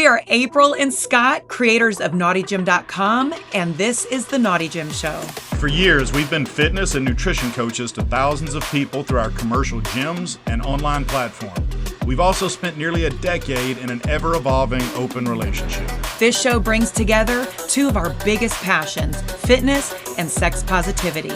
are April and Scott, creators of NaughtyGym.com, and this is The Naughty Gym Show. For years, we've been fitness and nutrition coaches to thousands of people through our commercial gyms and online platform. We've also spent nearly a decade in an ever-evolving open relationship. This show brings together two of our biggest passions, fitness and sex positivity.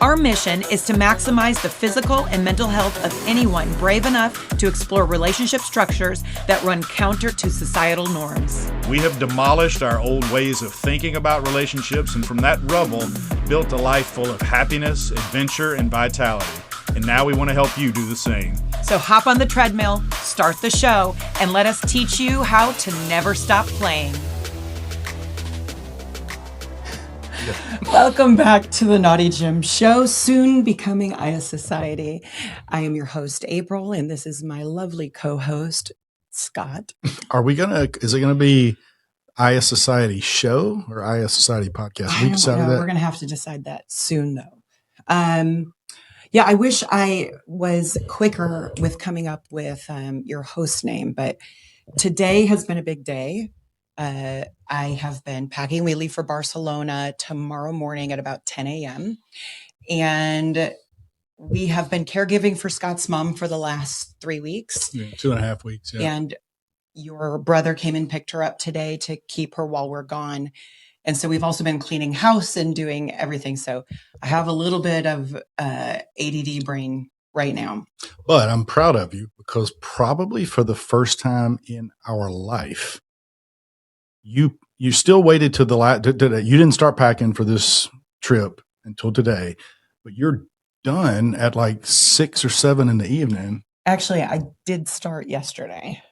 Our mission is to maximize the physical and mental health of anyone brave enough to explore relationship structures that run counter to societal norms. We have demolished our old ways of thinking about relationships, and from that rubble, built a life full of happiness, adventure, and vitality. And now we want to help you do the same. So hop on the treadmill, start the show, and let us teach you how to never stop playing. Welcome back to the Naughty Gym Show, soon becoming Aya Society. I am your host, April, and this is my lovely co-host, Scott. Is it gonna be Aya Society Show or Aya Society Podcast? We decided that. We're gonna have to decide that soon, though. Yeah, I wish I was quicker with coming up with your host name, but today has been a big day. I have been packing. We leave for Barcelona tomorrow morning at about 10 a.m. And we have been caregiving for Scott's mom for the last 3 weeks. Yeah, 2.5 weeks. Yeah. And your brother came and picked her up today to keep her while we're gone. And so we've also been cleaning house and doing everything. So I have a little bit of ADD brain right now. But I'm proud of you because probably for the first time in our life, you still waited to the last. You didn't start packing for this trip until today, but you're done at like 6 or 7 in the evening. Actually, I did start yesterday.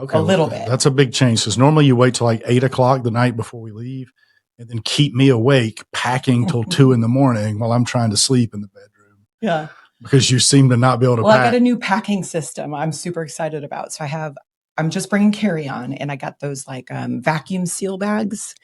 Okay, a little bit. That's a big change because normally you wait till like 8 o'clock the night before we leave and then keep me awake packing till 2 in the morning while I'm trying to sleep in the bedroom. Yeah. Because you seem to not be able to pack. I got a new packing system I'm super excited about. So I'm just bringing carry-on, and I got those like vacuum seal bags,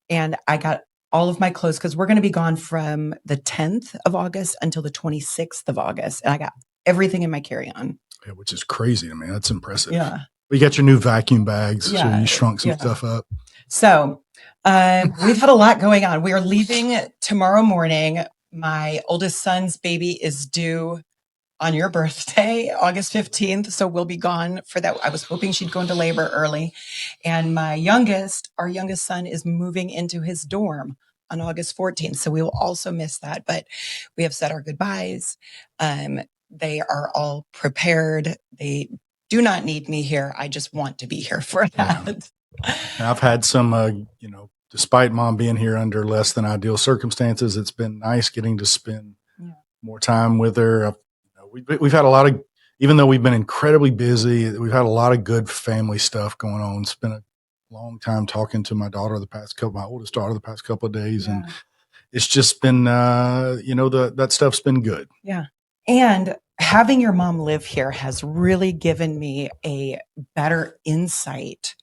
and I got all of my clothes because we're going to be gone from the 10th of August until the 26th of August. And I got everything in my carry-on. Yeah, which is crazy to me. That's impressive. Yeah. You got your new vacuum bags, so you shrunk some stuff up. So we've had a lot going on. We are leaving tomorrow morning. My oldest son's baby is due on your birthday, August 15th. So we'll be gone for that. I was hoping she'd go into labor early. And our youngest son is moving into his dorm on August 14th. So we will also miss that, but we have said our goodbyes. They are all prepared. They do not need me here. I just want to be here for that. Yeah. I've had some, despite mom being here under less than ideal circumstances, it's been nice getting to spend more time with her. We've had a lot of, even though we've been incredibly busy, we've had a lot of good family stuff going on. It's been a long time talking to my oldest daughter the past couple of days. Yeah. And it's just been, that stuff's been good. Yeah. And having your mom live here has really given me a better insight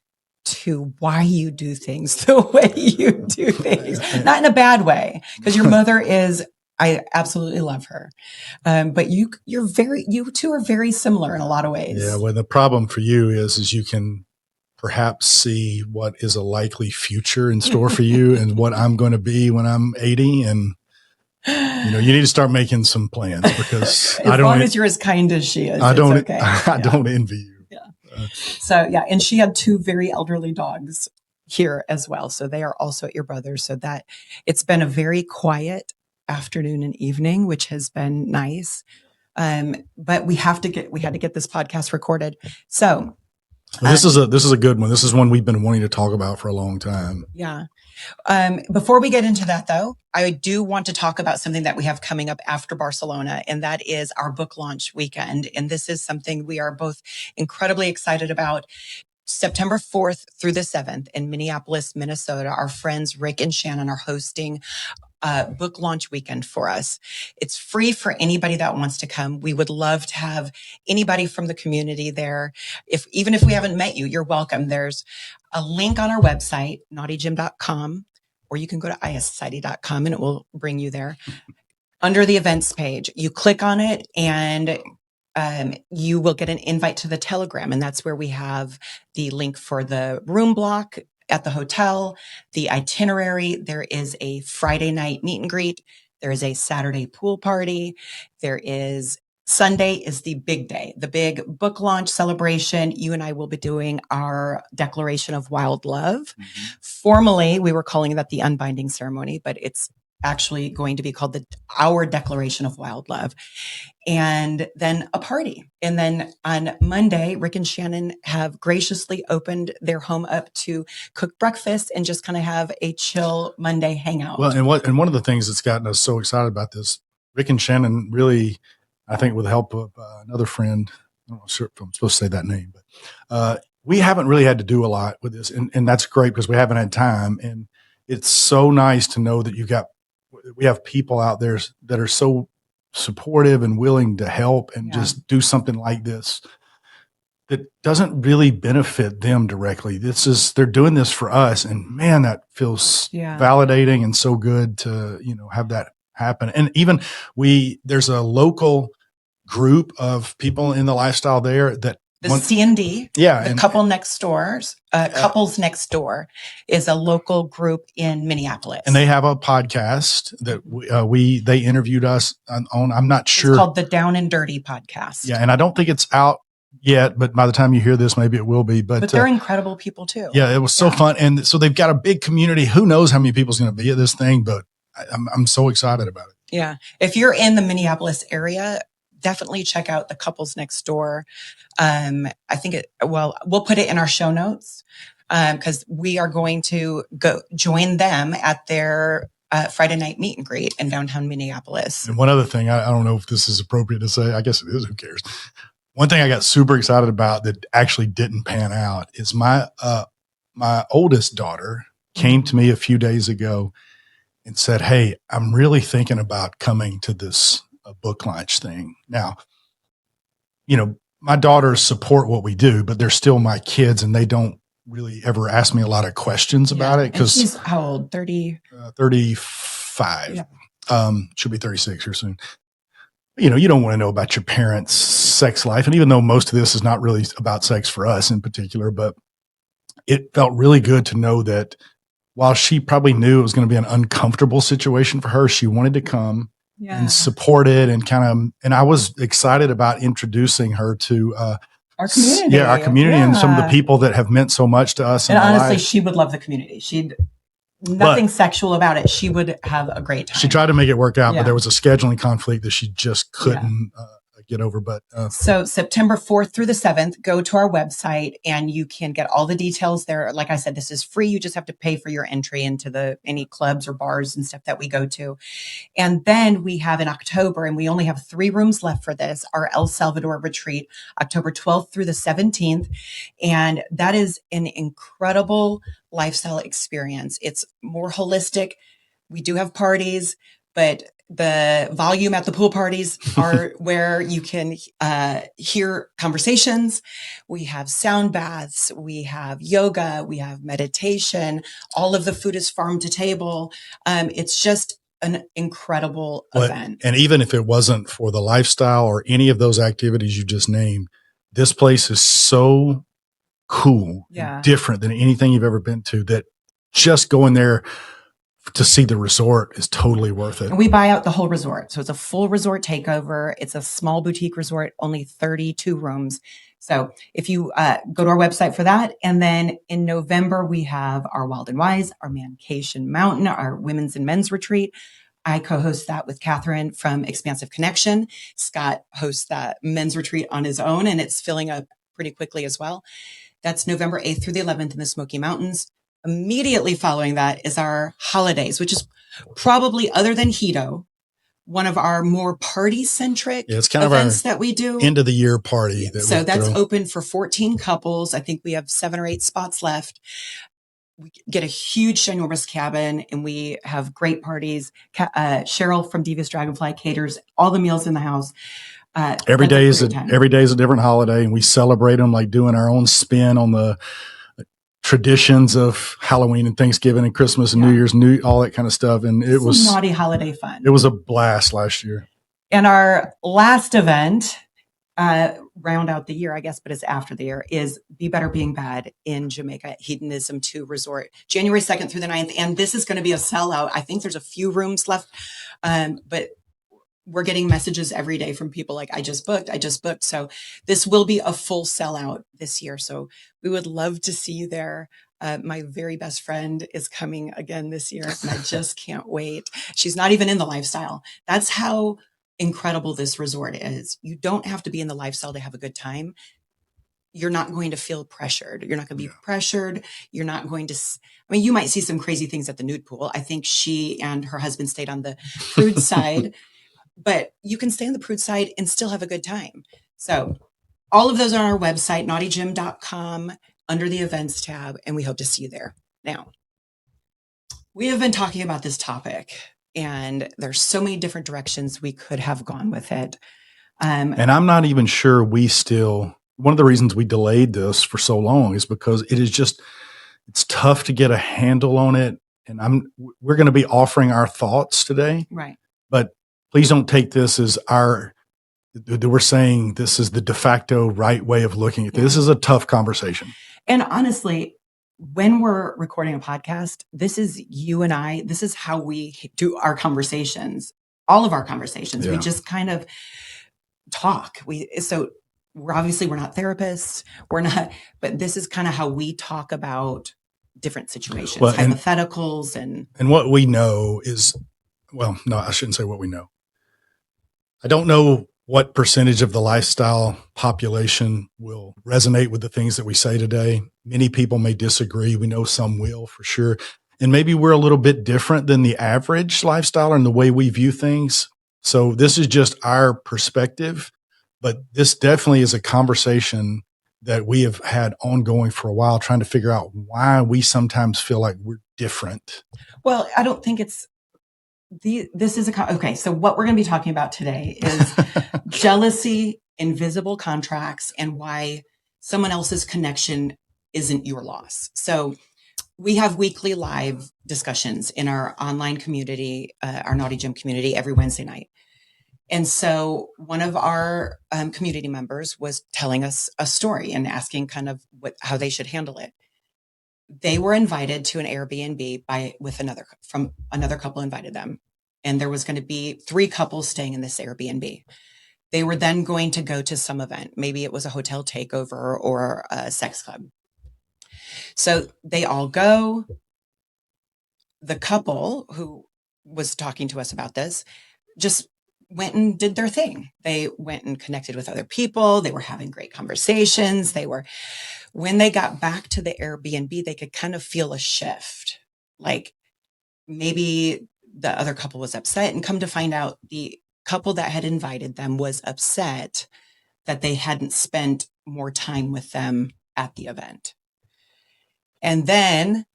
to why you do things the way you do things. Not in a bad way, because your mother I absolutely love her. But you two are very similar in a lot of ways. Yeah. Well, the problem for you is you can perhaps see what is a likely future in store for you and what I'm going to be when I'm 80. And, you need to start making some plans because as long as you're as kind as she is, I don't envy you. Yeah. And she had 2 very elderly dogs here as well. So they are also at your brother's. So that it's been a very quiet afternoon and evening, which has been nice. But we had to get this podcast recorded. So this is a good one. This is one we've been wanting to talk about for a long time. Yeah. Before we get into that though, I do want to talk about something that we have coming up after Barcelona, and that is our book launch weekend. And this is something we are both incredibly excited about. September 4th through the 7th in Minneapolis, Minnesota, our friends Rick and Shannon are hosting book launch weekend for us. It's free for anybody that wants to come. We would love to have anybody from the community there. Even if we haven't met you, you're welcome. There's a link on our website, naughtygym.com, or you can go to isociety.com and it will bring you there. Under the events page, you click on it and you will get an invite to the Telegram, and that's where we have the link for the room block at the hotel, the itinerary. There is a Friday night meet and greet. There is a Saturday pool party. There is Sunday is the big day, the big book launch celebration. You and I will be doing our Declaration of Wild Love. Mm-hmm. Formally, we were calling that the unbinding ceremony, but it's actually going to be called our Declaration of Wild Love. And then a party. And then on Monday, Rick and Shannon have graciously opened their home up to cook breakfast and just kind of have a chill Monday hangout. Well, and one of the things that's gotten us so excited about this, Rick and Shannon really, I think with the help of another friend, I'm not sure if I'm supposed to say that name, but we haven't really had to do a lot with this. And that's great because we haven't had time. And it's so nice to know that we have people out there that are so supportive and willing to help and just do something like this that doesn't really benefit them directly. They're doing this for us. And man, that feels validating and so good to, have that happen. And even there's a local group of people in the lifestyle there that C&D, Couples Next Door is a local group in Minneapolis, and they have a podcast that they interviewed us on. I'm not sure. It's called the Down and Dirty Podcast. Yeah, and I don't think it's out yet, but by the time you hear this, maybe it will be. But they're incredible people too. Yeah, it was so fun, and so they've got a big community. Who knows how many people's going to be at this thing? But I'm so excited about it. Yeah, if you're in the Minneapolis area, definitely check out the Couples Next Door. I think we'll put it in our show notes because we are going to go join them at their Friday night meet and greet in downtown Minneapolis. And one other thing, I don't know if this is appropriate to say. I guess it is. Who cares? One thing I got super excited about that actually didn't pan out is my oldest daughter came to me a few days ago and said, "Hey, I'm really thinking about coming to this book launch thing." Now, my daughters support what we do, but they're still my kids and they don't really ever ask me a lot of questions about it. Cause she's how old? 30? 35. Yeah. She'll be 36 here soon. You don't want to know about your parents' sex life. And even though most of this is not really about sex for us in particular, but it felt really good to know that while she probably knew it was going to be an uncomfortable situation for her, she wanted to come and support it and I was excited about introducing her to our community. Yeah, our community and some of the people that have meant so much to us. And honestly, she would love the community. Nothing sexual about it. She would have a great time. She tried to make it work out, but there was a scheduling conflict that she just couldn't get over. But so September 4th through the 7th, go to our website and you can get all the details there. Like I said, this is free. You just have to pay for your entry into any clubs or bars and stuff that we go to. And then we have in October, and we only have 3 rooms left for this, our El Salvador retreat, October 12th through the 17th. And that is an incredible lifestyle experience. It's more holistic. We do have parties, but the volume at the pool parties are where you can hear conversations. We have sound baths. We have yoga. We have meditation. All of the food is farm to table. It's just an incredible event. And even if it wasn't for the lifestyle or any of those activities you just named, this place is so cool, and different than anything you've ever been to, that just going there to see the resort is totally worth it. And we buy out the whole resort. So it's a full resort takeover. It's a small boutique resort, only 32 rooms. So if you go to our website for that. And then in November, we have our Wild and Wise, our Mancation Mountain, our women's and men's retreat. I co-host that with Catherine from Expansive Connection. Scott hosts that men's retreat on his own, and it's filling up pretty quickly as well. That's November 8th through the 11th in the Smoky Mountains. Immediately following that is our holidays, which is probably, other than Hito, one of our more party-centric it's kind events of our that we do. End of the year party. So that's open for 14 couples. I think we have 7 or 8 spots left. We get a huge, ginormous cabin, and we have great parties. Cheryl from Divas Dragonfly caters all the meals in the house. Every day is a different holiday, and we celebrate them, like doing our own spin on the traditions of Halloween and Thanksgiving and Christmas and New Year's, all that kind of stuff. And it was naughty holiday fun. It was a blast last year. And our last event round out the year, I guess, but it's after the year, is Be Better Being Bad in Jamaica, Hedonism 2 Resort, January 2nd through the 9th. And this is going to be a sellout. I think there's a few rooms left, but we're getting messages every day from people like, I just booked. So this will be a full sellout this year. So we would love to see you there. My very best friend is coming again this year, and I just can't wait. She's not even in the lifestyle. That's how incredible this resort is. You don't have to be in the lifestyle to have a good time. You're not going to feel pressured. You're not going to be pressured. You're not going to, you might see some crazy things at the nude pool. I think she and her husband stayed on the prude side, but you can stay on the prude side and still have a good time. So all of those are on our website, naughtygym.com, under the events tab, and we hope to see you there. Now, we have been talking about this topic, and there's so many different directions we could have gone with it. And I'm not even sure one of the reasons we delayed this for so long is because it's tough to get a handle on it. And we're going to be offering our thoughts today. Right. But please don't take this as we're saying this is the de facto right way of looking at this. This is a tough conversation. And honestly, when we're recording a podcast, this is you and I, this is how we do our conversations, all of our conversations. Yeah. We just kind of talk. We're not therapists. But this is kind of how we talk about different situations, hypotheticals. And what we know is, well, no, I shouldn't say what we know. I don't know what percentage of the lifestyle population will resonate with the things that we say today. Many people may disagree. We know some will for sure. And maybe we're a little bit different than the average lifestyler in the way we view things. So this is just our perspective, but this definitely is a conversation that we have had ongoing for a while, trying to figure out why we sometimes feel like we're different. Well, I don't think it's okay. So what we're going to be talking about today is jealousy, invisible contracts, and why someone else's connection isn't your loss. So we have weekly live discussions in our online community, our Naughty Gym community, every Wednesday night. And so one of our community members was telling us a story and asking kind of how they should handle it. They were invited to an Airbnb from another couple invited them. And there was going to be 3 couples staying in this Airbnb. They were then going to go to some event. Maybe it was a hotel takeover or a sex club. So they all go. The couple who was talking to us about this just went and did their thing. They went and connected with other people. They were having great conversations. When they got back to the Airbnb, they could kind of feel a shift. Like maybe the other couple was upset, and come to find out the couple that had invited them was upset that they hadn't spent more time with them at the event. And then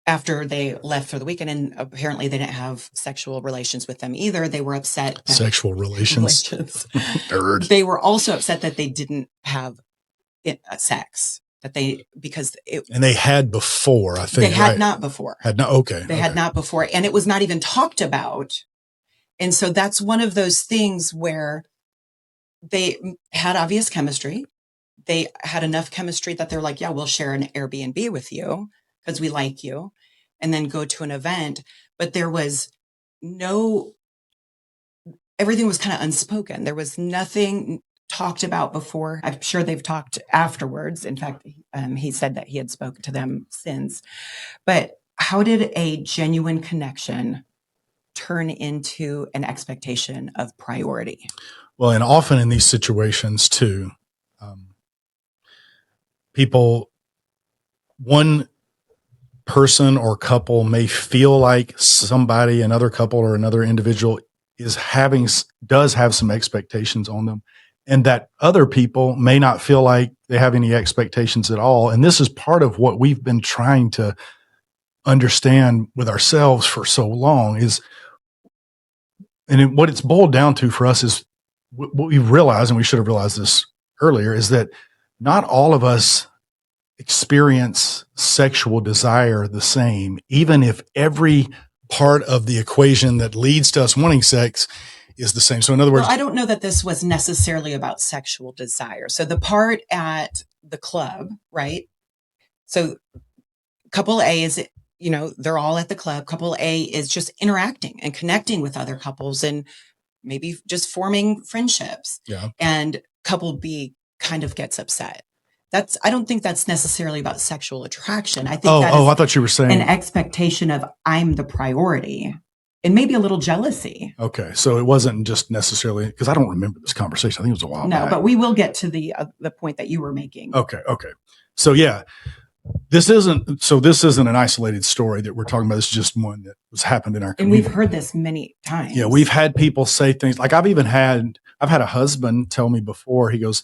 after they left for the weekend, and apparently they didn't have sexual relations with them either, they were upset. Sexual relations. Nerd. They were also upset that they didn't have sex. And they had before, I think. They had not before. Okay. Had not before. And it was not even talked about. And so that's one of those things where they had obvious chemistry. They had enough chemistry that they're like, yeah, we'll share an Airbnb with you because we like you, and then go to an event. But there was everything was kind of unspoken. There was nothing talked about before. I'm sure they've talked afterwards. In fact, he said that he had spoken to them since. But how did a genuine connection turn into an expectation of priority? Well, and often in these situations too, one person or couple may feel like another couple or another individual does have some expectations on them, and that other people may not feel like they have any expectations at all. And this is part of what we've been trying to understand with ourselves for so long what it's boiled down to for us is what we realize, and we should have realized this earlier, is that not all of us experience sexual desire the same, even if every part of the equation that leads to us wanting sex is the same. So in other words, well, I don't know that this was necessarily about sexual desire. So the part at the club, right? So couple A is, they're all at the club. Couple A is just interacting and connecting with other couples and maybe just forming friendships. Yeah. And couple B kind of gets upset. I don't think that's necessarily about sexual attraction. I think I thought you were saying an expectation of I'm the priority and maybe a little jealousy. Okay. So it wasn't just necessarily, because I don't remember this conversation. I think it was a while back. No, but we will get to the point that you were making. Okay. So yeah, this isn't an isolated story that we're talking about. It's just one that was happened in our community. And we've heard this many times. Yeah. We've had people say things like, I've had a husband tell me before, he goes,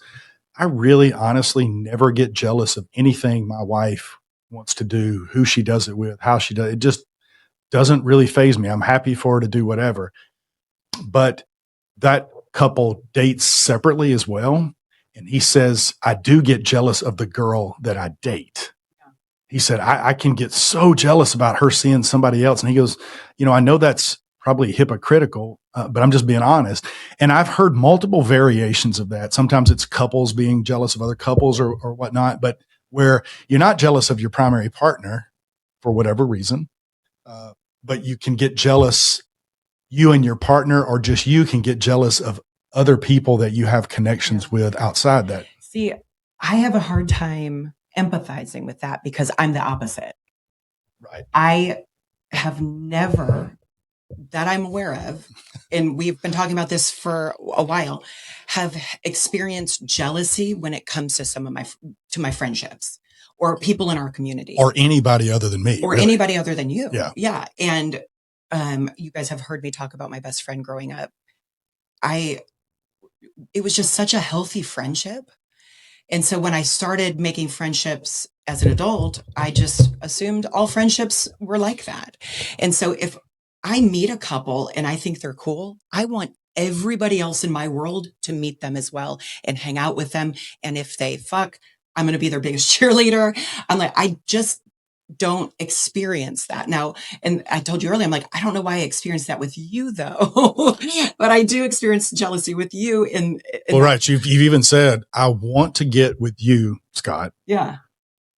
I really honestly never get jealous of anything my wife wants to do, who she does it with, how she does it. It just doesn't really faze me. I'm happy for her to do whatever. But that couple dates separately as well. And he says, I do get jealous of the girl that I date. Yeah. He said, I can get so jealous about her seeing somebody else. And he goes, I know that's probably hypocritical, but I'm just being honest. And I've heard multiple variations of that. Sometimes it's couples being jealous of other couples or whatnot, but where you're not jealous of your primary partner for whatever reason, but you can get jealous, you and your partner, or just you can get jealous of other people that you have connections with outside that. See, I have a hard time empathizing with that because I'm the opposite. Right. I have never, that I'm aware of, and we've been talking about this for a while, have experienced jealousy when it comes to my friendships or people in our community. Or anybody other than me. Or really. Anybody other than you. Yeah. Yeah. And you guys have heard me talk about my best friend growing up. It was just such a healthy friendship. And so when I started making friendships as an adult, I just assumed all friendships were like that. And so if I meet a couple and I think they're cool, I want everybody else in my world to meet them as well and hang out with them. And if they fuck, I'm going to be their biggest cheerleader. I'm like, I just don't experience that now. And I told you earlier, I'm like, I don't know why I experienced that with you though, but I do experience jealousy with you. Well, right. You've even said, I want to get with you, Scott. Yeah.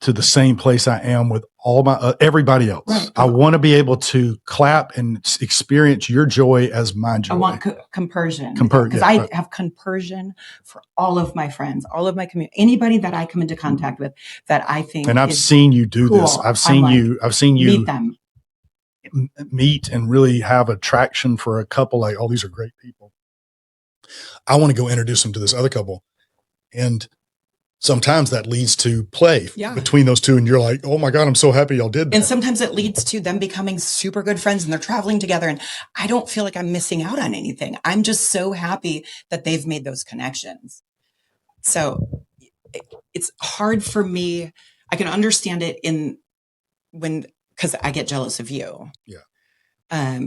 To the same place I am with all my everybody else. Right. I want to be able to clap and experience your joy as my joy. I want compersion because I have compersion for all of my friends, all of my community, anybody that I come into contact with that I think. And I've seen you do cool. this. I've seen you meet them, meet and really have attraction for a couple. Like, oh, these are great people. I want to go introduce them to this other couple, and sometimes that leads to play between those two. And you're like, oh my God, I'm so happy y'all did that. And sometimes it leads to them becoming super good friends and they're traveling together. And I don't feel like I'm missing out on anything. I'm just so happy that they've made those connections. So it's hard for me. I can understand it because I get jealous of you. Yeah.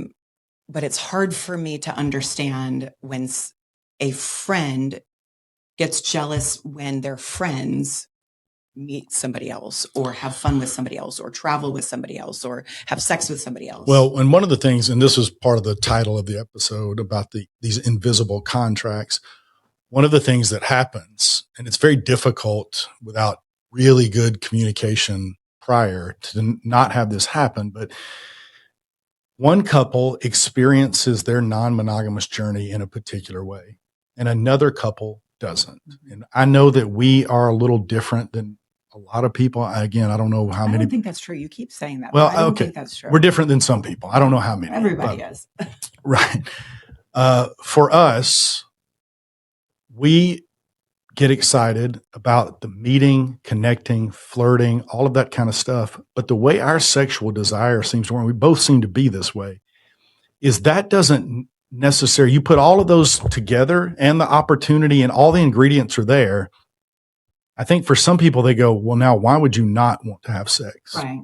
But it's hard for me to understand when a friend gets jealous when their friends meet somebody else or have fun with somebody else or travel with somebody else or have sex with somebody else. Well, and one of the things, and this is part of the title of the episode about these invisible contracts, one of the things that happens, and it's very difficult without really good communication prior to not have this happen, but one couple experiences their non-monogamous journey in a particular way, and another couple doesn't. And I know that we are a little different than a lot of people. Again, I don't know how many. I don't think that's true. You keep saying that. Well, I don't okay. think that's true. We're different than some people. I don't know how many. Everybody is. Right. For us, we get excited about the meeting, connecting, flirting, all of that kind of stuff. But the way our sexual desire seems to work, we both seem to be this way, is that doesn't necessary. You put all of those together and the opportunity and all the ingredients are there. I think for some people they go, well, now why would you not want to have sex? Right.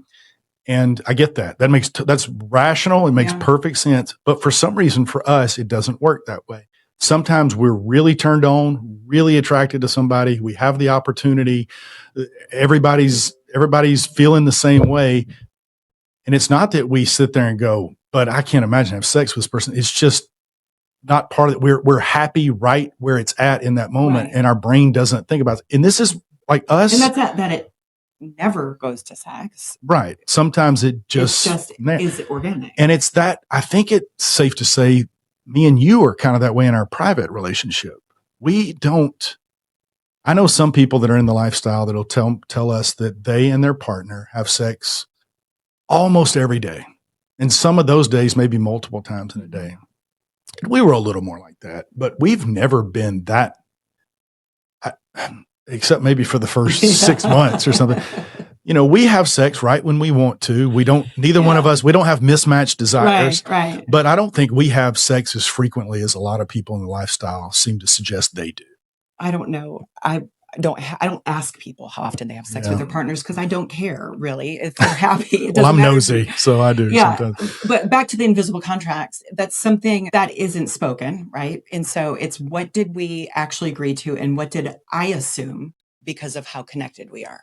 And I get that. That's rational. It makes perfect sense. But for some reason for us, it doesn't work that way. Sometimes we're really turned on, really attracted to somebody. We have the opportunity. Everybody's feeling the same way. And it's not that we sit there and go, but I can't imagine having sex with this person. It's just, not part of it. We're happy right where it's at in that moment, Right. and our brain doesn't think about it. And this is like us. And that's that it never goes to sex. Right. Sometimes it just is organic. And it's that, I think it's safe to say, me and you are kind of that way in our private relationship. I know some people that are in the lifestyle that'll tell us that they and their partner have sex almost every day. And some of those days, maybe multiple times in a day. We were a little more like that, but we've never been that, except maybe for the first 6 months or something. We have sex right when we want to. Neither one of us, we don't have mismatched desires. Right. But I don't think we have sex as frequently as a lot of people in the lifestyle seem to suggest they do. I don't know. I don't ask people how often they have sex with their partners because I don't care really if they're happy. Well, I'm nosy, so I do sometimes. But back to the invisible contracts, that's something that isn't spoken, right? And so it's what did we actually agree to and what did I assume because of how connected we are?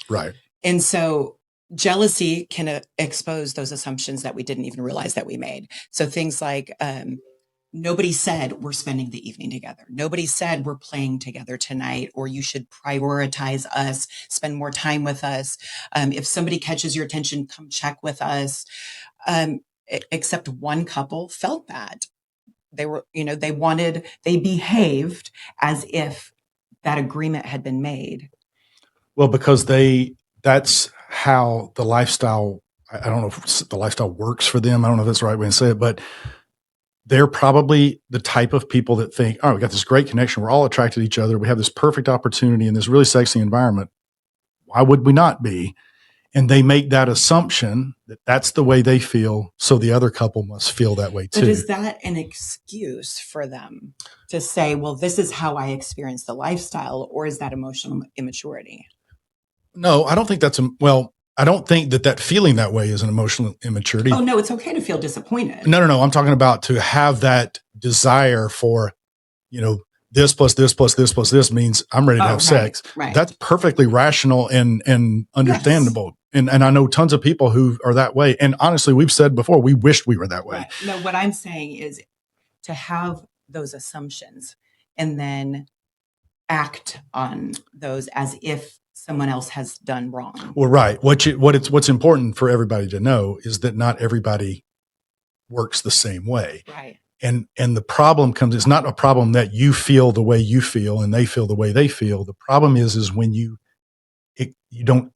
Right. And so jealousy can expose those assumptions that we didn't even realize that we made. So things like, nobody said we're spending the evening together. Nobody said we're playing together tonight, or you should prioritize us, spend more time with us. If somebody catches your attention, come check with us. Except one couple felt that. They behaved as if that agreement had been made. Well, because that's how the lifestyle, I don't know if the lifestyle works for them. I don't know if that's the right way to say it, but they're probably the type of people that think, we got this great connection. We're all attracted to each other. We have this perfect opportunity in this really sexy environment. Why would we not be? And they make that assumption that that's the way they feel. So the other couple must feel that way too. But is that an excuse for them to say, well, this is how I experience the lifestyle, or is that emotional immaturity? No, I don't think I don't think that feeling that way is an emotional immaturity. Oh, no, it's okay to feel disappointed. No. I'm talking about to have that desire for, this plus this plus this plus this means I'm ready to have sex. Right. That's perfectly rational and understandable. Yes. And I know tons of people who are that way. And honestly, we've said before, we wished we were that way. Right. No, what I'm saying is to have those assumptions and then act on those as if someone else has done wrong. Well, right. What's important for everybody to know is that not everybody works the same way. Right. And the problem it's not a problem that you feel the way you feel and they feel the way they feel. The problem is when you don't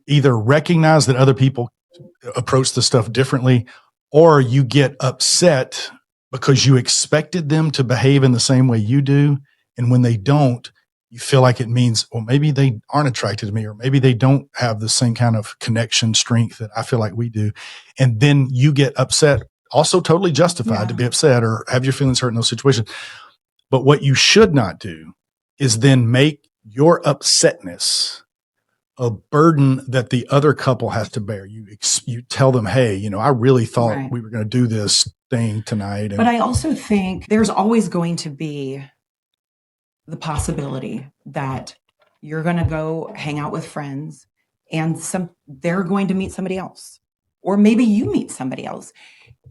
either recognize that other people approach the stuff differently, or you get upset because you expected them to behave in the same way you do. And when they don't, you feel like it means, well, maybe they aren't attracted to me, or maybe they don't have the same kind of connection strength that I feel like we do. And then you get upset, also totally justified to be upset or have your feelings hurt in those situations. But what you should not do is then make your upsetness a burden that the other couple has to bear. You tell them, hey, I really thought we were going to do this thing tonight. But I also think there's always going to be the possibility that you're going to go hang out with friends and they're going to meet somebody else, or maybe you meet somebody else.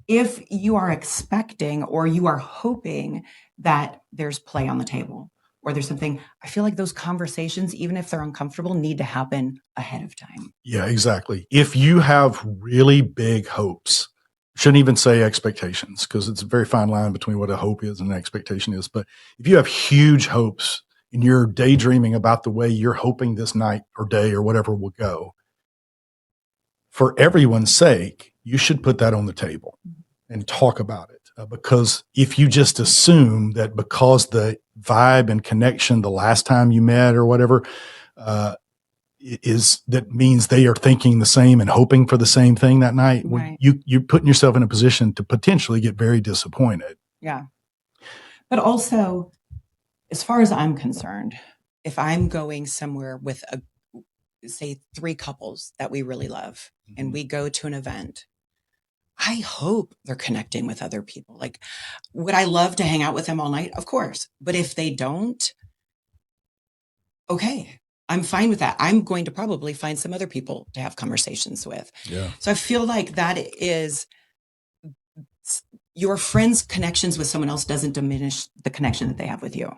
If you are expecting or you are hoping that there's play on the table or there's something, I feel like those conversations, even if they're uncomfortable, need to happen ahead of time. Yeah, exactly. If you have really big hopes, shouldn't even say expectations, because it's a very fine line between what a hope is and an expectation is. But if you have huge hopes and you're daydreaming about the way you're hoping this night or day or whatever will go, for everyone's sake, you should put that on the table and talk about it. Because if you just assume that because the vibe and connection the last time you met or whatever that means they are thinking the same and hoping for the same thing that night, you're putting yourself in a position to potentially get very disappointed. Yeah. But also, as far as I'm concerned, if I'm going somewhere with say 3 couples that we really love, and we go to an event, I hope they're connecting with other people. Like, would I love to hang out with them all night? Of course. But if they don't, okay, I'm fine with that. I'm going to probably find some other people to have conversations with. Yeah. So I feel like that is your friend's connections with someone else doesn't diminish the connection that they have with you.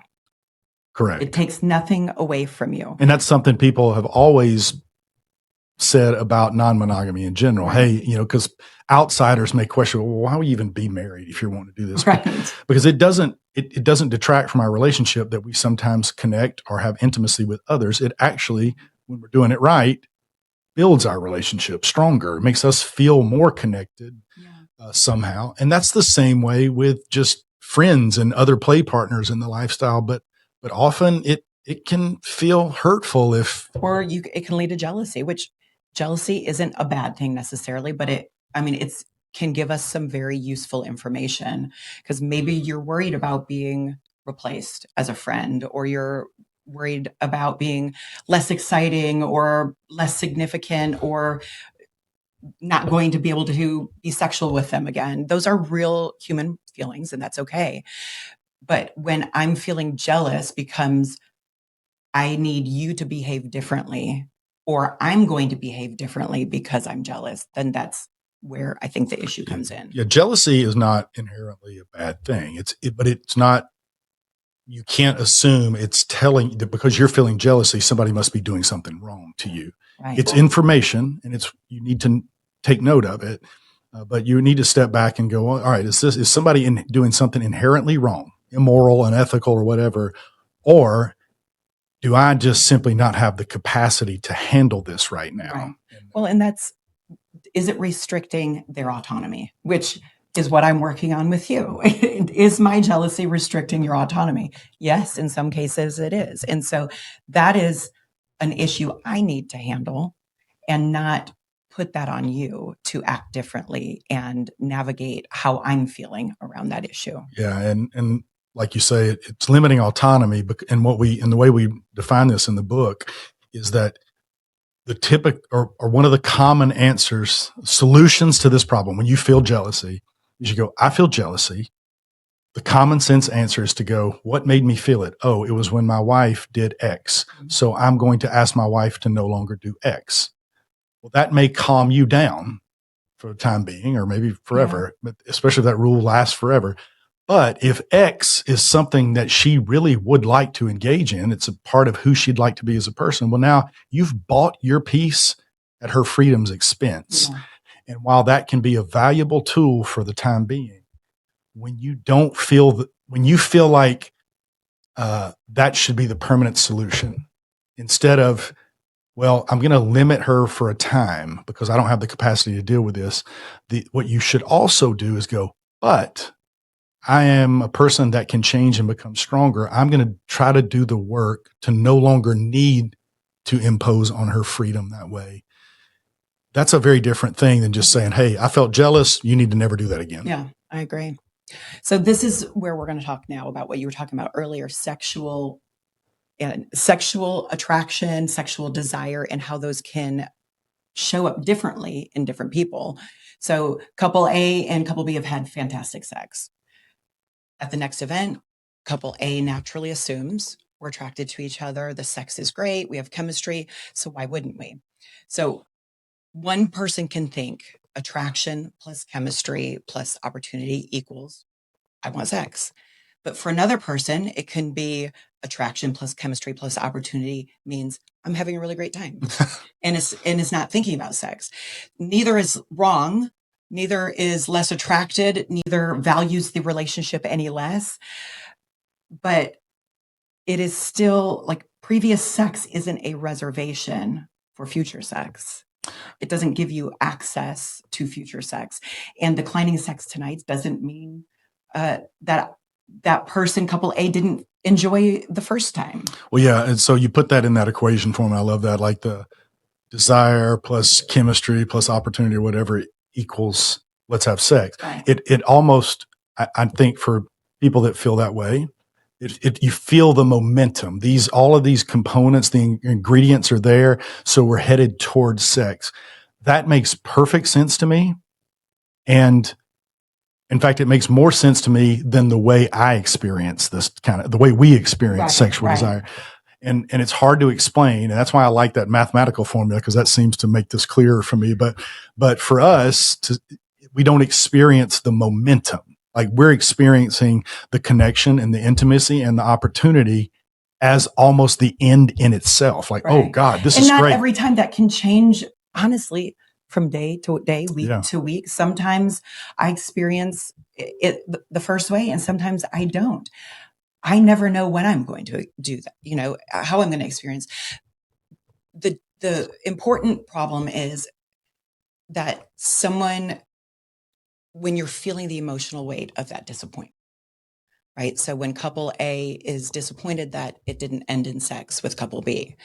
Correct. It takes nothing away from you. And that's something people have always said about non-monogamy in general. Right. Hey, because outsiders may question, well, why would you even be married if you want to do this? Right. Because it doesn't detract from our relationship that we sometimes connect or have intimacy with others. It actually, when we're doing it right, builds our relationship stronger. It makes us feel more connected somehow. And that's the same way with just friends and other play partners in the lifestyle. But often it can feel hurtful or it can lead to jealousy, which jealousy isn't a bad thing necessarily, but it can give us some very useful information, because maybe you're worried about being replaced as a friend, or you're worried about being less exciting or less significant, or not going to be able to be sexual with them again. Those are real human feelings, and that's okay. But when I'm feeling jealous becomes I need you to behave differently, or I'm going to behave differently because I'm jealous, then that's where I think the issue comes in. Yeah, jealousy is not inherently a bad thing. But it's not. You can't assume it's telling that because you're feeling jealousy, somebody must be doing something wrong to you. Right. It's information, and you need to take note of it. But you need to step back and go, all right, is somebody doing something inherently wrong, immoral, unethical, or whatever, or do I just simply not have the capacity to handle this right now? Right. Well, and is it restricting their autonomy, which is what I'm working on with you? Is my jealousy restricting your autonomy? Yes, in some cases it is. And so that is an issue I need to handle, and not put that on you to act differently and navigate how I'm feeling around that issue. Yeah. And like you say, it's limiting autonomy. And the way we define this in the book is that the typical or one of the common solutions to this problem, when you feel jealousy, you should go, I feel jealousy. The common sense answer is to go, what made me feel it? Oh, it was when my wife did X. So I'm going to ask my wife to no longer do X. Well, that may calm you down for the time being, or maybe forever, but especially if that rule lasts forever. But if X is something that she really would like to engage in, it's a part of who she'd like to be as a person. Well, now you've bought your peace at her freedom's expense. Yeah. And while that can be a valuable tool for the time being, when you feel like that should be the permanent solution, instead of, well, I'm going to limit her for a time because I don't have the capacity to deal with this. What you should also do is go, but I am a person that can change and become stronger. I'm going to try to do the work to no longer need to impose on her freedom that way. That's a very different thing than just saying, hey, I felt jealous. You need to never do that again. Yeah, I agree. So this is where we're going to talk now about what you were talking about earlier, sexual attraction, sexual desire, and how those can show up differently in different people. So couple A and couple B have had fantastic sex. At the next event, couple A naturally assumes we're attracted to each other. The sex is great. We have chemistry. So why wouldn't we? So one person can think attraction plus chemistry plus opportunity equals I want sex. But for another person, it can be attraction plus chemistry plus opportunity means I'm having a really great time. and it's not thinking about sex. Neither is wrong. Neither is less attracted. Neither values the relationship any less. But it is still like previous sex isn't a reservation for future sex. It doesn't give you access to future sex. And declining sex tonight doesn't mean that person, couple A, didn't enjoy the first time. Well, yeah. And so you put that in that equation for me. I love that. Like the desire plus chemistry plus opportunity or whatever equals let's have sex. Right. It almost, I think for people that feel that way, you feel the momentum. All of these components, the ingredients are there. So we're headed towards sex. That makes perfect sense to me. And in fact, it makes more sense to me than the way I experience the way we experience sexual desire. And it's hard to explain. And that's why I like that mathematical formula, because that seems to make this clearer for me. But for us, we don't experience the momentum. Like we're experiencing the connection and the intimacy and the opportunity as almost the end in itself. Like, oh God, this is great. And not every time that can change, honestly, from day to day, week to week. Sometimes I experience it the first way and sometimes I don't. I never know when I'm going to do that, how I'm going to experience. The important problem is that when you're feeling the emotional weight of that disappointment, right? So when couple A is disappointed that it didn't end in sex with couple B,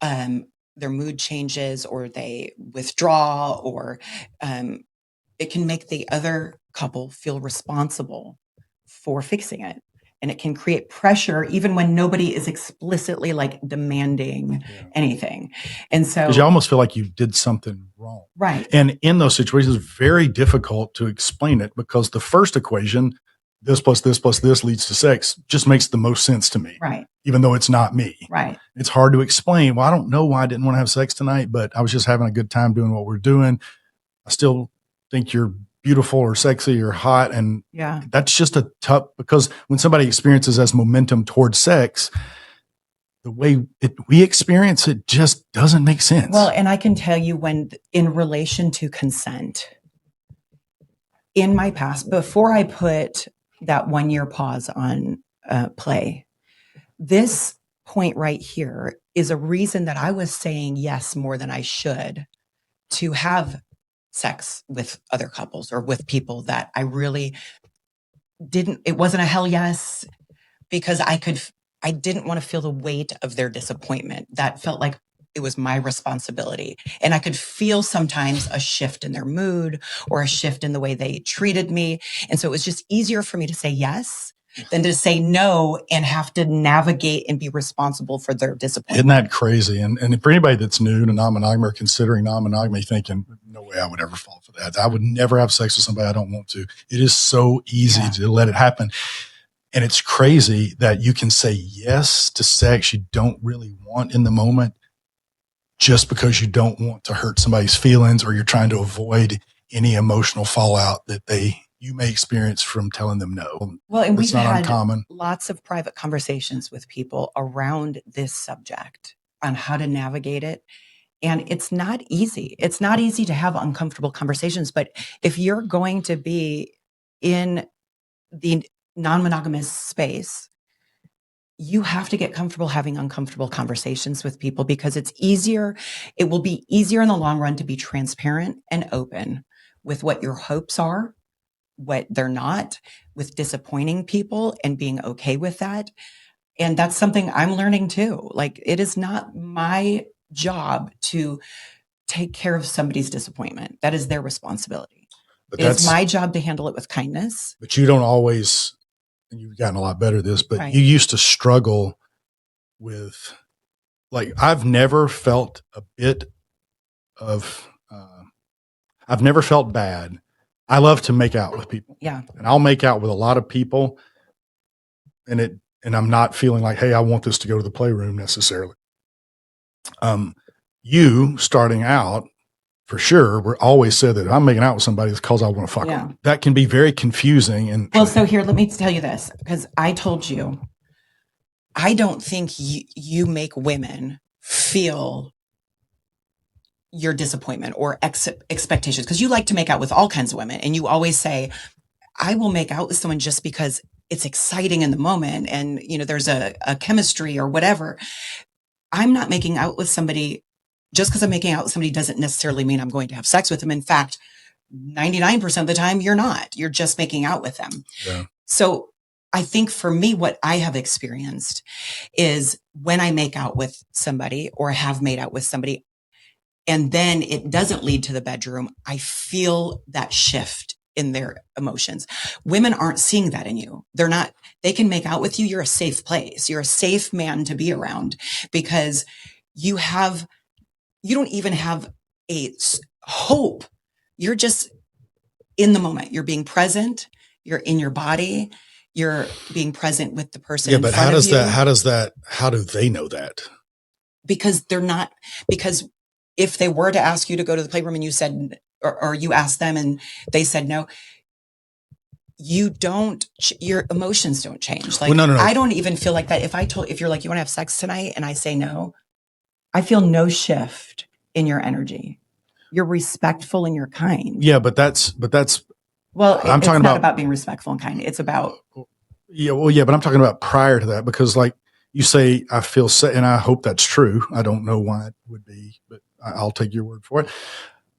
their mood changes or they withdraw or it can make the other couple feel responsible for fixing it. And it can create pressure even when nobody is explicitly like demanding anything. And so, because you almost feel like you did something wrong. Right. And in those situations, it's very difficult to explain it because the first equation, this plus this plus this leads to sex, just makes the most sense to me. Right. Even though it's not me. Right. It's hard to explain. Well, I don't know why I didn't want to have sex tonight, but I was just having a good time doing what we're doing. I still think you're beautiful or sexy or hot. And that's just a tough, because when somebody experiences as momentum towards sex, the way we experience it just doesn't make sense. Well, and I can tell you when in relation to consent, in my past, before I put that 1 year pause on play, this point right here is a reason that I was saying yes more than I should to have sex with other couples or with people that I really it wasn't a hell yes, because I didn't want to feel the weight of their disappointment. That felt like it was my responsibility. And I could feel sometimes a shift in their mood or a shift in the way they treated me. And so it was just easier for me to say yes than to say no and have to navigate and be responsible for their disappointment. Isn't that crazy? And for anybody that's new to non-monogamy or considering non-monogamy, thinking, no way I would ever fall for that. I would never have sex with somebody I don't want to. It is so easy to let it happen. And it's crazy that you can say yes to sex you don't really want in the moment just because you don't want to hurt somebody's feelings or you're trying to avoid any emotional fallout that you may experience from telling them no. Well, and it's we've had uncommon. Lots of private conversations with people around this subject on how to navigate it. And it's not easy. It's not easy to have uncomfortable conversations. But if you're going to be in the non-monogamous space, you have to get comfortable having uncomfortable conversations with people because it's easier. It will be easier in the long run to be transparent and open with what your hopes are, what they're not, with disappointing people and being okay with that. And that's something I'm learning too. Like, it is not my job to take care of somebody's disappointment. That is their responsibility. It's my job to handle it with kindness. But you don't always, and you've gotten a lot better at this, but you used to struggle with, like, I've never felt a bit of, I've never felt bad. I love to make out with people. Yeah. And I'll make out with a lot of people and I'm not feeling like, hey, I want this to go to the playroom necessarily. You starting out, for sure, we're always said that if I'm making out with somebody, it's because I want to fuck them. That can be very confusing. And well, so here, let me tell you this, because I told you, I don't think you make women feel your disappointment or expectations, because you like to make out with all kinds of women. And you always say, I will make out with someone just because it's exciting in the moment. And, there's a chemistry or whatever. I'm not making out with somebody. Just because I'm making out with somebody doesn't necessarily mean I'm going to have sex with them. In fact, 99% of the time you're not. You're just making out with them. Yeah. So I think for me, what I have experienced is when I make out with somebody or have made out with somebody, and then it doesn't lead to the bedroom, I feel that shift in their emotions. Women aren't seeing that in you. They can make out with you. You're a safe place. You're a safe man to be around because you don't even have a hope. You're just in the moment. You're being present. You're in your body. You're being present with the person. Yeah, but how do they know that? Because if they were to ask you to go to the playroom and you said, or you asked them and they said no, your emotions don't change. Like, Well, no. I don't even feel like that. If you're like, you want to have sex tonight, and I say no, I feel no shift in your energy. You're respectful and you're kind. Yeah, but that's well, I'm it's talking not about being respectful and kind. It's about yeah, but I'm talking about prior to that, because like you say, I feel safe, and I hope that's true. I don't know why it would be, but I'll take your word for it.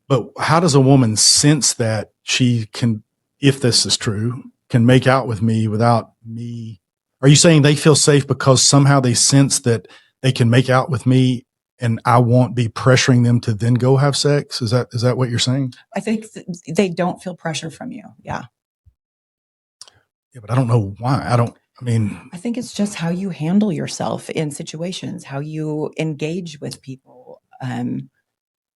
But how does a woman sense that she can, if this is true, can make out with me without me? Are you saying they feel safe because somehow they sense that they can make out with me and I won't be pressuring them to then go have sex? Is that what you're saying? I think they don't feel pressure from you. Yeah. Yeah, but I don't know why. I think it's just how you handle yourself in situations, how you engage with people,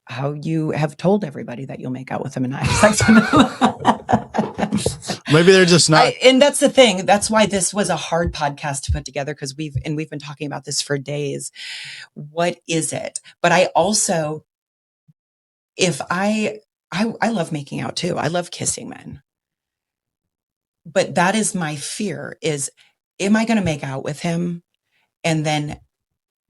how you have told everybody that you'll make out with them and not have sex with them. Maybe they're just not. And that's the thing. That's why this was a hard podcast to put together, because we've been talking about this for days. What is it? But I also, if I love making out too. I love kissing men. But that is my fear is, am I going to make out with him? And then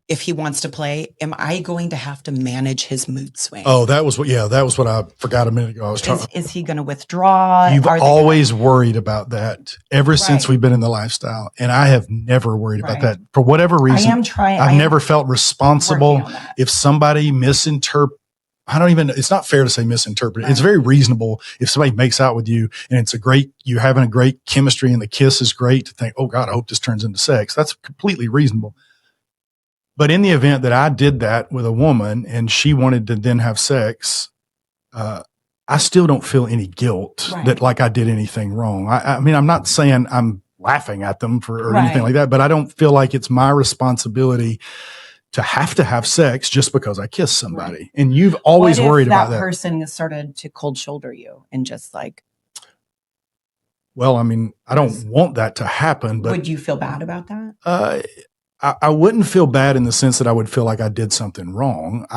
if he wants to play, am I going to have to manage his mood swing? Oh, that was what I forgot a minute ago. I was talking. Is he going to withdraw? You've always worried about that ever since we've been in the lifestyle. And I have never worried about that for whatever reason. I've never felt responsible if somebody it's not fair to say misinterpret. Right. It's very reasonable if somebody makes out with you and you're having a great chemistry and the kiss is great, to think, oh God, I hope this turns into sex. That's completely reasonable. But in the event that I did that with a woman and she wanted to then have sex, I still don't feel any guilt that like I did anything wrong. I mean, I'm not saying I'm laughing at them or anything like that, but I don't feel like it's my responsibility to have sex just because I kiss somebody. Right. And you've always worried about that. That person started to cold shoulder you and just like. Well, I mean, I don't want that to happen, but. Would you feel bad about that? I wouldn't feel bad in the sense that I would feel like I did something wrong.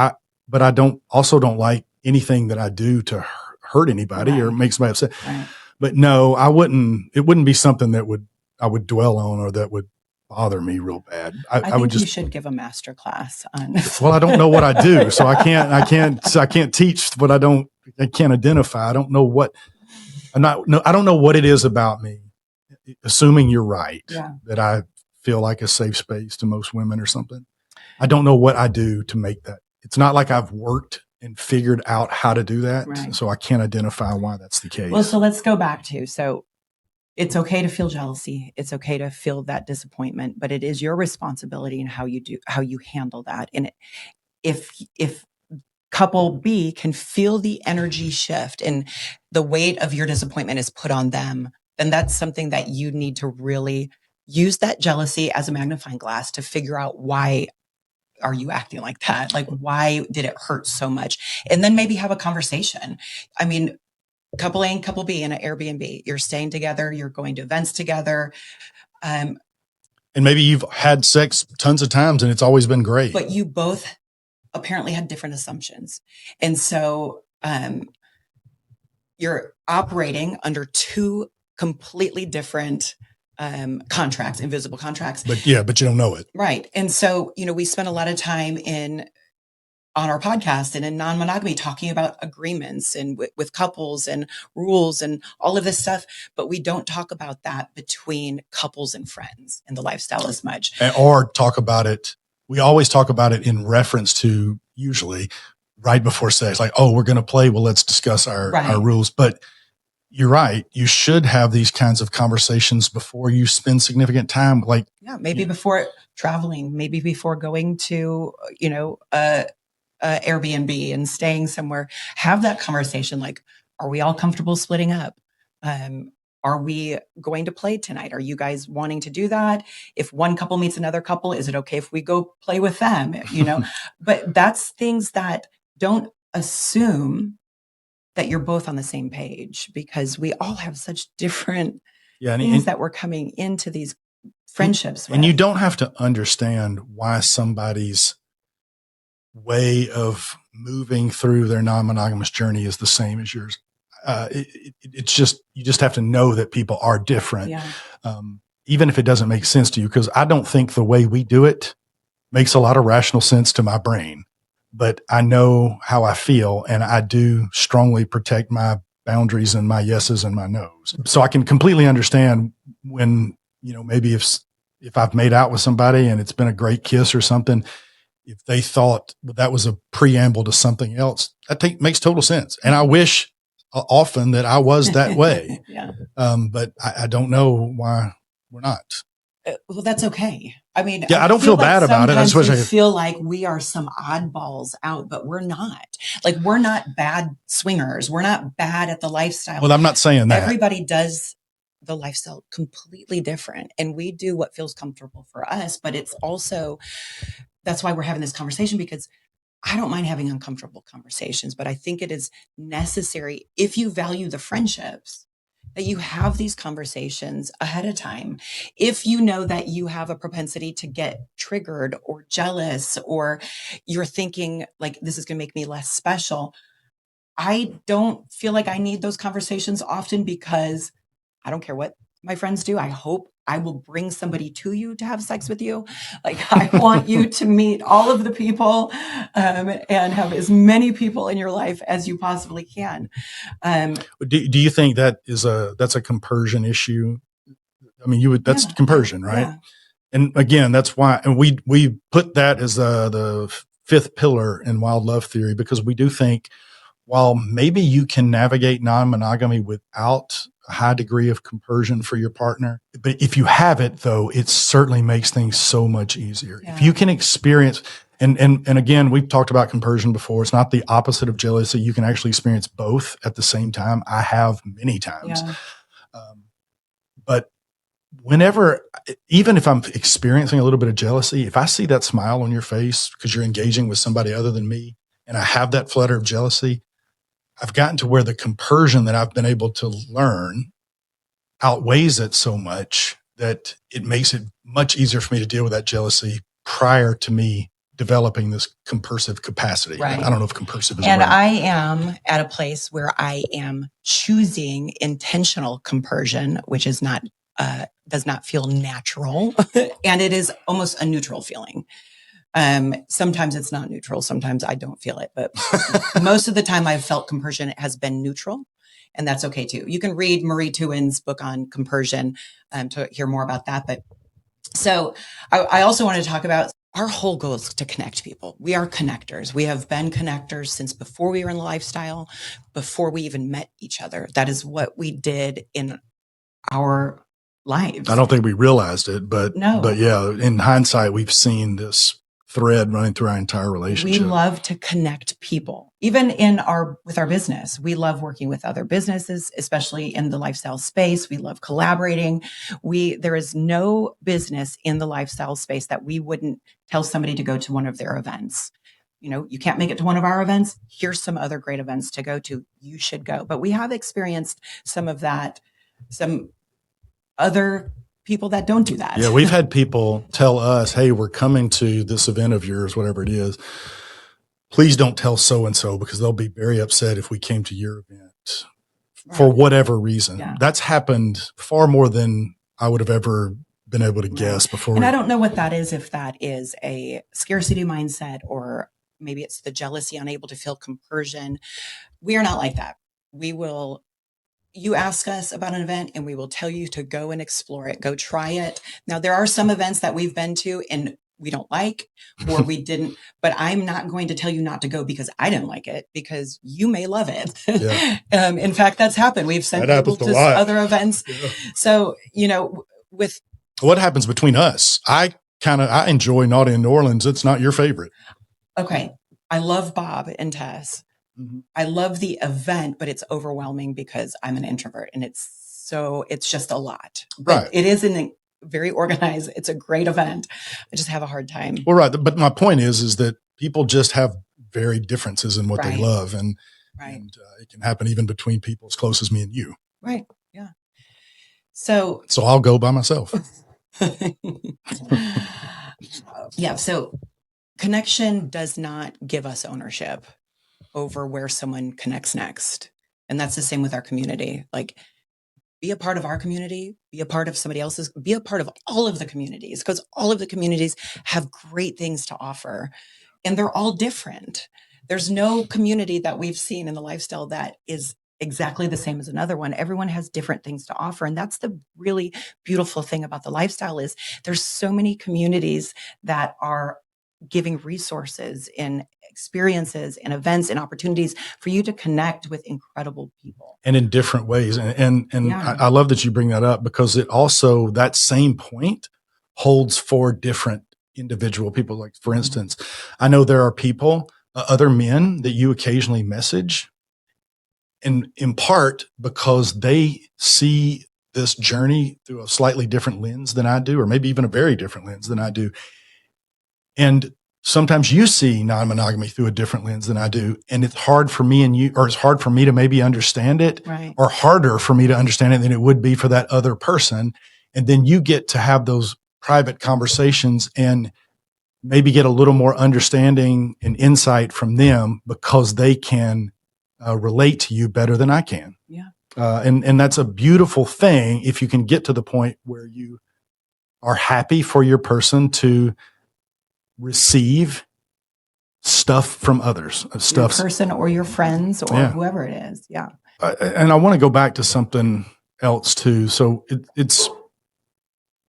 But I don't like anything that I do to hurt anybody or make somebody upset. Right. But no, it wouldn't be something that I would dwell on or that would bother me real bad. I think you should give a master class on. Well, I don't know what I do, so I can't teach what I can't identify. I don't know what it is about me. Assuming you're right, that I feel like a safe space to most women or something. I don't know what I do to make that. It's not like I've worked and figured out how to do that. Right. So I can't identify why that's the case. Well, so let's go back to, so it's okay to feel jealousy. It's okay to feel that disappointment, but it is your responsibility and how you handle that. And if couple B can feel the energy shift and the weight of your disappointment is put on them, then that's something that you need to really use that jealousy as a magnifying glass to figure out, why are you acting like that? Like, why did it hurt so much? And then maybe have a conversation. I mean, couple A and couple B in an Airbnb, you're staying together, you're going to events together. And maybe you've had sex tons of times and it's always been great. But you both apparently had different assumptions. And so you're operating under two completely different contracts, invisible contracts. But you don't know it. Right. And so, we spent a lot of time on our podcast and in Non-Monogamy talking about agreements and with couples and rules and all of this stuff. But we don't talk about that between couples and friends in the lifestyle as much. Or talk about it. We always talk about it in reference to, usually right before sex, like, oh, we're going to play. Well, let's discuss our rules. But you're right. You should have these kinds of conversations before you spend significant time. Like, maybe before traveling, maybe before going to, Airbnb and staying somewhere, have that conversation. Like, are we all comfortable splitting up? Are we going to play tonight? Are you guys wanting to do that? If one couple meets another couple, is it okay if we go play with them? But that's things that don't assume that you're both on the same page, because we all have such different things that we're coming into these friendships with. And you don't have to understand why somebody's way of moving through their non-monogamous journey is the same as yours. it's just, you just have to know that people are different. Yeah. Even if it doesn't make sense to you, because I don't think the way we do it makes a lot of rational sense to my brain, but I know how I feel, and I do strongly protect my boundaries and my yeses and my nos. So I can completely understand when, maybe if I've made out with somebody and it's been a great kiss or something, if they thought that was a preamble to something else, that makes total sense. And I wish often that I was that way. Yeah. But I don't know why we're not. Well, that's okay. I mean, yeah, I don't feel bad about it. I Sometimes just wish we feel like we are some oddballs out, but we're not. Like, we're not bad swingers. We're not bad at the lifestyle. Well, I'm not saying that. Everybody does the lifestyle completely different, and we do what feels comfortable for us. But it's also, that's why we're having this conversation, because I don't mind having uncomfortable conversations, but I think it is necessary, if you value the friendships, that you have these conversations ahead of time. If you know that you have a propensity to get triggered or jealous, or you're thinking like, this is going to make me less special, I don't feel like I need those conversations often, because I don't care what my friends do. I hope I will bring somebody to you to have sex with you. Like, I want you to meet all of the people, and have as many people in your life as you possibly can. Do you think that's a compersion issue? I mean, that's compersion, right? Yeah. And again, that's why, and we put that as the fifth pillar in wild love theory, because we do think, while maybe you can navigate non-monogamy without a high degree of compersion for your partner, but if you have it, though, it certainly makes things so much easier. Yeah. If you can experience, and again, we've talked about compersion before. It's not the opposite of jealousy. You can actually experience both at the same time. I have many times. Yeah. But whenever, even if I'm experiencing a little bit of jealousy, if I see that smile on your face because you're engaging with somebody other than me, and I have that flutter of jealousy, I've gotten to where the compersion that I've been able to learn outweighs it so much that it makes it much easier for me to deal with that jealousy prior to me developing this compersive capacity. Right. I don't know if compersive is and right. I am at a place where I am choosing intentional compersion, which is not, does not feel natural. And it is almost a neutral feeling. Sometimes it's not neutral. Sometimes I don't feel it, but most of the time I've felt compersion has been neutral, and that's okay too. You can read Marie Tuin's book on compersion to hear more about that. But so I also want to talk about, our whole goal is to connect people. We are connectors. We have been connectors since before we were in the lifestyle, before we even met each other. That is what we did in our lives. I don't think we realized it, but yeah, in hindsight, we've seen this thread running through our entire relationship. We love to connect people, even with our business. We love working with other businesses, especially in the lifestyle space. We love collaborating. There is no business in the lifestyle space that we wouldn't tell somebody to go to one of their events. You can't make it to one of our events. Here's some other great events to go to. You should go. But we have experienced some of that, some other people that don't do that. Yeah, we've had people tell us, hey, we're coming to this event of yours, whatever it is. Please don't tell so-and-so, because they'll be very upset if we came to your event for whatever reason. Yeah. That's happened far more than I would have ever been able to guess before. And I don't know what that is, if that is a scarcity mindset, or maybe it's the jealousy, unable to feel compersion. We are not like that. You ask us about an event and we will tell you to go and explore it, go try it. Now, there are some events that we've been to and we don't like, or we didn't, but I'm not going to tell you not to go because I didn't like it, because you may love it. Yeah. In fact, that's happened. We've sent people to other events. Yeah. So, with what happens between us, I enjoy Naughty in New Orleans. It's not your favorite. Okay. I love Bob and Tess. Mm-hmm. I love the event, but it's overwhelming because I'm an introvert, and it's just a lot. But right. It isn't very organized. It's a great event. I just have a hard time. Well, right. But my point is that people just have varied differences in what they love. And it can happen even between people as close as me and you. Right. Yeah. So I'll go by myself. Yeah. So connection does not give us ownership over where someone connects next. And that's the same with our community. Like, be a part of our community, be a part of somebody else's, be a part of all of the communities, because all of the communities have great things to offer, and they're all different. There's no community that we've seen in the lifestyle that is exactly the same as another one. Everyone has different things to offer. And that's the really beautiful thing about the lifestyle is there's so many communities that are giving resources and experiences and events and opportunities for you to connect with incredible people. And in different ways. And Yeah. I love that you bring that up, because it also, that same point holds for different individual people. Like, for instance, I know there are people, other men that you occasionally message, and in part because they see this journey through a slightly different lens than I do, or maybe even a very different lens than I do. And sometimes you see non-monogamy through a different lens than I do. And it's hard for me and you, or it's hard for me to maybe understand it, Right. or harder for me to understand it than it would be for that other person. And then you get to have those private conversations and maybe get a little more understanding and insight from them, because they can relate to you better than I can. Yeah. And that's a beautiful thing if you can get to the point where you are happy for your person to receive stuff from others, Your person or your friends or whoever it is. Yeah. And I want to go back to something else too. So it's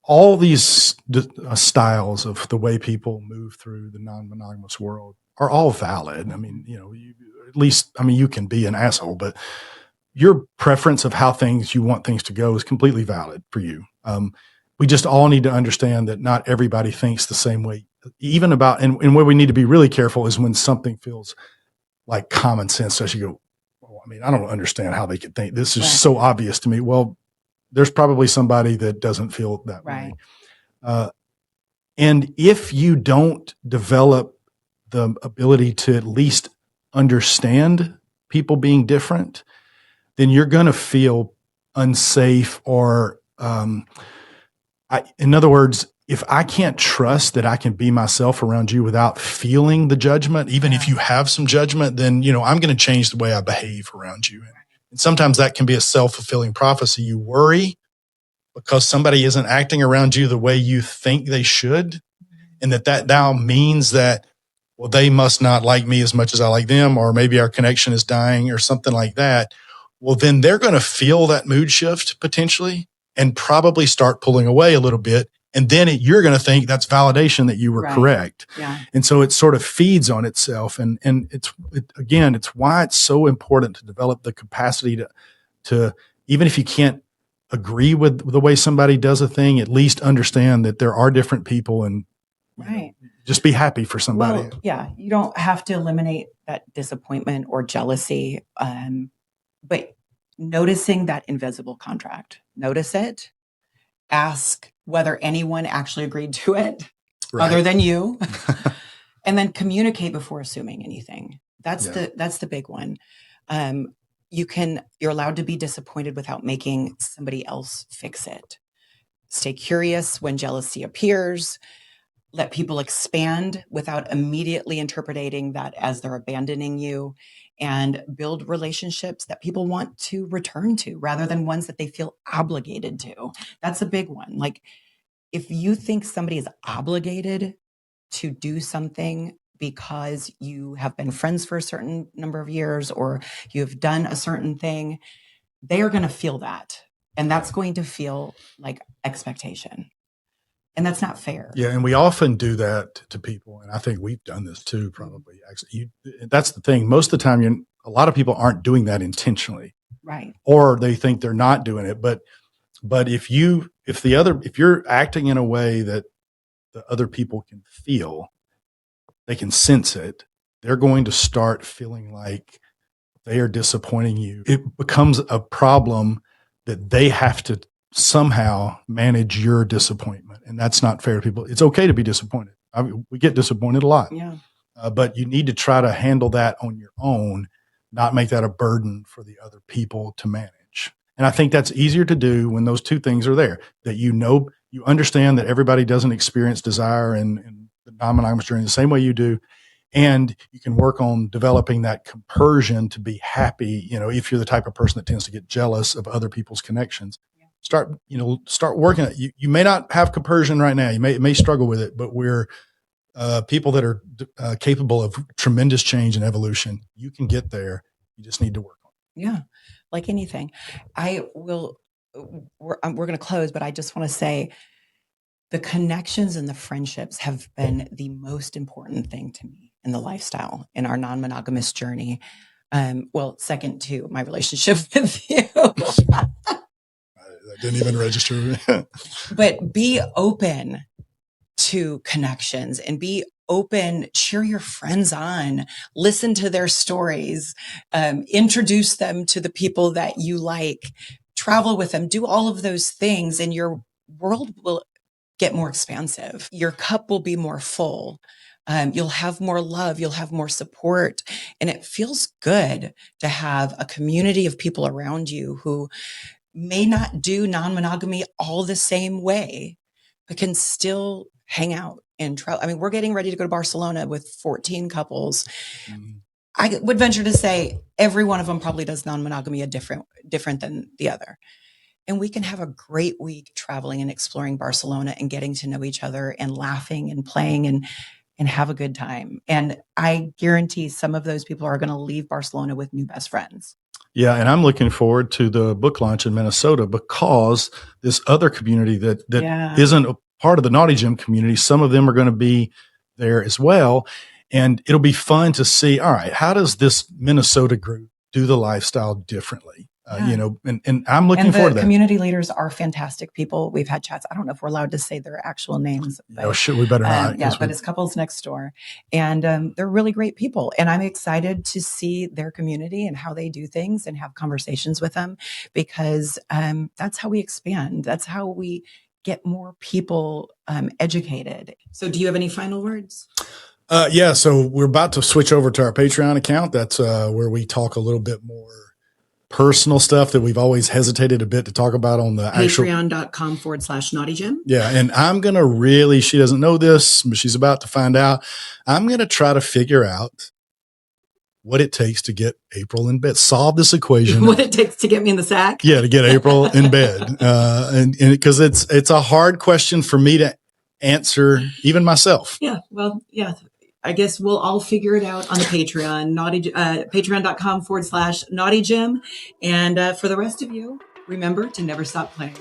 all these styles of the way people move through the non-monogamous world are all valid. I mean, at least, you can be an asshole, but your preference of how you want things to go is completely valid for you. We just all need to understand that not everybody thinks the same way, even about, and where we need to be really careful is when something feels like common sense. So you go, well, I don't understand how they could think this is so obvious to me. Well, there's probably somebody that doesn't feel that way. And if you don't develop the ability to at least understand people being different, then you're going to feel unsafe, or, in other words, if I can't trust that I can be myself around you without feeling the judgment, even if you have some judgment, then, I'm going to change the way I behave around you. And sometimes that can be a self-fulfilling prophecy. You worry because somebody isn't acting around you the way you think they should. And that now means that, well, they must not like me as much as I like them, or maybe our connection is dying or something like that. Well, then they're going to feel that mood shift potentially and probably start pulling away a little bit. And then you're going to think that's validation that you were correct. Yeah. And so it sort of feeds on itself. And it's why it's so important to develop the capacity to even if you can't agree with the way somebody does a thing, at least understand that there are different people, and just be happy for somebody. Well, you don't have to eliminate that disappointment or jealousy. But noticing that invisible contract, notice it, ask whether anyone actually agreed to it other than you, and then communicate before assuming anything. That's the big one. You're allowed to be disappointed without making somebody else fix it. Stay curious when jealousy appears. Let people expand without immediately interpreting that as they're abandoning you, and build relationships that people want to return to rather than ones that they feel obligated to. That's a big one. Like, if you think somebody is obligated to do something because you have been friends for a certain number of years or you've done a certain thing, they are going to feel that. And that's going to feel like expectation. And that's not fair. Yeah. And we often do that to people. And I think we've done this too, probably. Actually, that's the thing. Most of the time, a lot of people aren't doing that intentionally. Right. Or they think they're not doing it. But if you're acting in a way that the other people can feel, they can sense it, they're going to start feeling like they are disappointing you. It becomes a problem that they have to somehow manage your disappointment. And that's not fair to people. It's okay to be disappointed. We get disappointed a lot. Yeah. But you need to try to handle that on your own, not make that a burden for the other people to manage. And I think that's easier to do when those two things are there, that you understand that everybody doesn't experience desire and the non-monogamous journey the same way you do. And you can work on developing that compersion to be happy. If you're the type of person that tends to get jealous of other people's connections, start working at it. You may not have compersion right now. You may struggle with it, but we're people that are capable of tremendous change and evolution. You can get there. You just need to work on it. Yeah. Like anything. We're going to close, but I just want to say the connections and the friendships have been the most important thing to me in the lifestyle, in our non-monogamous journey. Second to my relationship with you. That didn't even register. But be open to connections and be open, cheer your friends on, listen to their stories, introduce them to the people that you like, travel with them, do all of those things, and your world will get more expansive. Your cup will be more full. You'll have more love. You'll have more support. And it feels good to have a community of people around you who may not do non-monogamy all the same way, but can still hang out and travel. I mean, we're getting ready to go to Barcelona with 14 couples. Mm-hmm. I would venture to say every one of them probably does non-monogamy different than the other. And we can have a great week traveling and exploring Barcelona and getting to know each other and laughing and playing and have a good time. And I guarantee some of those people are going to leave Barcelona with new best friends. Yeah, and I'm looking forward to the book launch in Minnesota because this other community that isn't a part of the Naughty Gym community, some of them are going to be there as well. And it'll be fun to see, all right, how does this Minnesota group do the lifestyle differently? And I'm looking forward to that. The community leaders are fantastic people. We've had chats. I don't know if we're allowed to say their actual names. But, we better not. But it's Couples Next Door. And they're really great people. And I'm excited to see their community and how they do things and have conversations with them because that's how we expand. That's how we get more people educated. So do you have any final words? So we're about to switch over to our Patreon account. That's where we talk a little bit more personal stuff that we've always hesitated a bit to talk about on the Patreon.com/Naughty Gym. Yeah. And I'm going to she doesn't know this, but she's about to find out. I'm going to try to figure out what it takes to get April in bed, solve this equation. What it takes to get me in the sack. Yeah. To get April in bed. And because it's a hard question for me to answer even myself. Yeah. Well, yeah. I guess we'll all figure it out on the Patreon, patreon.com/Naughty Gym. And for the rest of you, remember to never stop playing.